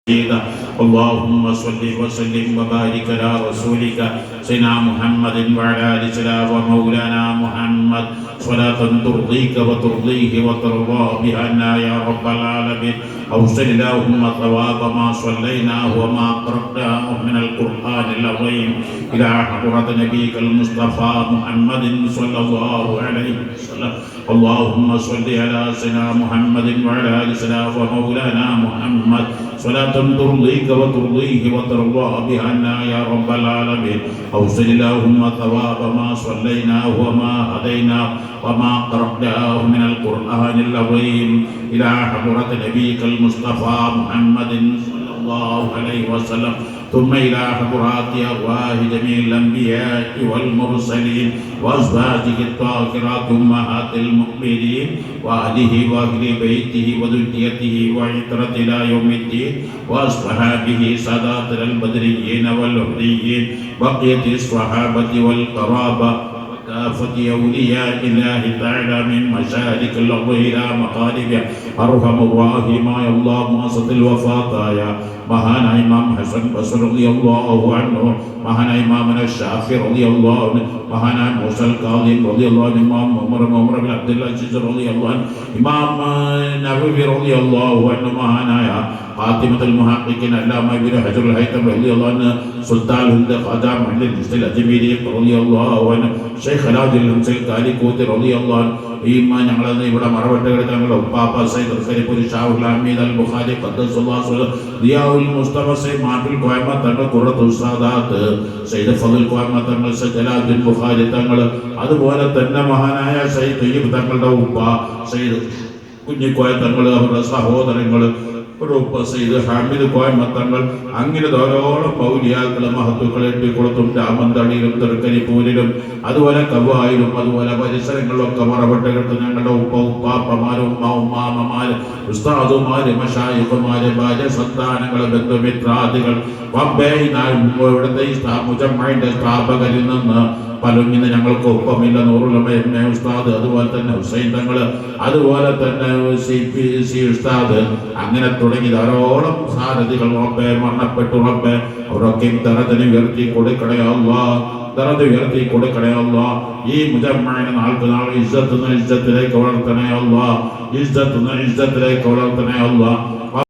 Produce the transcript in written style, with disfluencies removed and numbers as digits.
اللهم صل وسلم وبارك على رسولك سيدنا محمد وعلى آل سيدنا ومولانا محمد صلاة ترضيك وترضيه وترضى بها يا رب العالمين. أوصل اللهم ثواب ما صليناه وما قرأناه من القرآن العظيم إلى حضرة نبيك المصطفى محمد صلى الله عليه وسلم. اللهم صل على سيدنا محمد وعلى آل سيدنا ومولانا محمد صلاة ترضيك وترضيه وترضى بها يا رب العالمين. أوصل اللهم ثواب ما صليناه وما هديناه وما قرأناه من القرآن العظيم إلى حضرة نبيك المصطفى محمد صلى الله عليه وسلم، ثم إلى حضرات أرواح جميع الأنبياء والمرسلين وأزواجه الطاهرات أمهات المؤمنين وأهله وأهل بيته وذريته وعترة إلى يوم الدين وأصحابه سادات البدريين والأهليين بقية الصحابة والقرابة كافة أولياء الله تعالى من مشارق الأرض إلى مغاربها. أرحم الراحمين يا الله مواسط الوفاة يا മഹാനായ ഇമാം ഹസൻ ബസ്രി റളിയല്ലാഹു അൻഹു, മഹാനായ ഇമാമുന ഷാഫി റളിയല്ലാഹു അൻഹു, മഹാനായ മൂസൽ കാളിം റളിയല്ലാഹു അൻഹു, ഇമാം ഉമർ ബിൻ അബ്ദുൽ അസീസ് റളിയല്ലാഹു അൻഹു, ഇമാം നവവി റളിയല്ലാഹു അൻഹു, മഹാനായ ഖാതിമത്തുൽ മുഹഖഖീൻ അല്ലാമ ഇബ്നു ഹജറുൽ ഹൈതം റളിയല്ലാഹു അൻഹു, സുൽത്താൻ ഹിന്ദ് ഖാജ മുഹമ്മദ് മുസ്ലിം അജ്മീരി റളിയല്ലാഹു അൻഹു, ഷെയ്ഖ് അലാഉദ്ദീൻ ഹംസൽ കാലികൂത്തി റളിയല്ലാഹു അൻഹു, ഞങ്ങൾ ഇവിടെ മറവട്ട് കിടക്കാൻ ഞങ്ങളുടെ ഉപ്പാപ്പ സയ്യിദ് ഖരീബുൽ ഷാഹുൽ ഹമീദ് അൽ ബുഖാരി ഖദ്ദസല്ലാഹു അലൈഹി ദിയാഉൽ മുസ്തഫ സയ്യിദ് മാഫിൽ ഖുൈമ തങ്ങൾ ഖുറത്തുൽ സാദാത്ത് സയ്യിദ് ഫضل ഖുൈമ തങ്ങൾ സയ്യിദ് ജലാലുദ്ദീൻ ബുഖാരി തങ്ങൾ, അതുപോലെ തന്നെ മഹാനായ സയ്യിദ് തയ്യിബ് തങ്ങളുടെ ഉപ്പ സയ്യിദ് കുഞ്ഞിക്കോയ തങ്ങൾ, അവരുടെ സഹോദരങ്ങൾ സയ്യിദ് ഹാമിദ് ഖുൈമ തങ്ങൾ, അങ്ങനെ ധാരാളം മൗലിയാക്കളെ മഹത്തുക്കളെ എട്ടിക്കുളത്തും രാമന്തളിയിലും തൃക്കരിപ്പൂരിലും അതുപോലെ കവായിലും അതുപോലെ പരിസരങ്ങളിലൊക്കെ മറവട്ട് കിട്ടുന്ന ഞങ്ങളുടെ ഉപ്പാപ്പമാരും ഉമ്മാമ്മമാര് ഉസ്താദുമാര് മശായിഖുമാര് ഭാര്യ സന്താനങ്ങള് ബന്ധുമിത്രാദികൾ ഇവിടുത്തെ മുജമ്മയുടെ സ്ഥാപകരിൽ നിന്ന് പലൊന്നിന് ഞങ്ങൾക്ക് ഒപ്പമില്ല. നൂറുലമ എം എ ഉസ്താദ്, അതുപോലെ തന്നെ ഹുസൈൻ തങ്ങൾ, അതുപോലെ തന്നെ CPC ഉസ്താദ്, അങ്ങനെ തുടങ്ങി ധാരാളം സാരഥികൾ റബ്ബേ മരണപ്പെട്ടു. റബ്ബേ അവരൊക്കെയും ദറജനെ ഉയർത്തി കൊടുക്കണേ അല്ലാഹ്, ദറജ ഉയർത്തി കൊടുക്കണേ അല്ലാഹ്. ഈ മുജമ്മഅനെ നാൾക്ക് നാൾ ഇസ്സത്തിലേക്ക് വളർത്തണേ അല്ലാഹ്, ഇസ്സത്തിലേക്ക് വളർത്തണേ അല്ലാഹ്.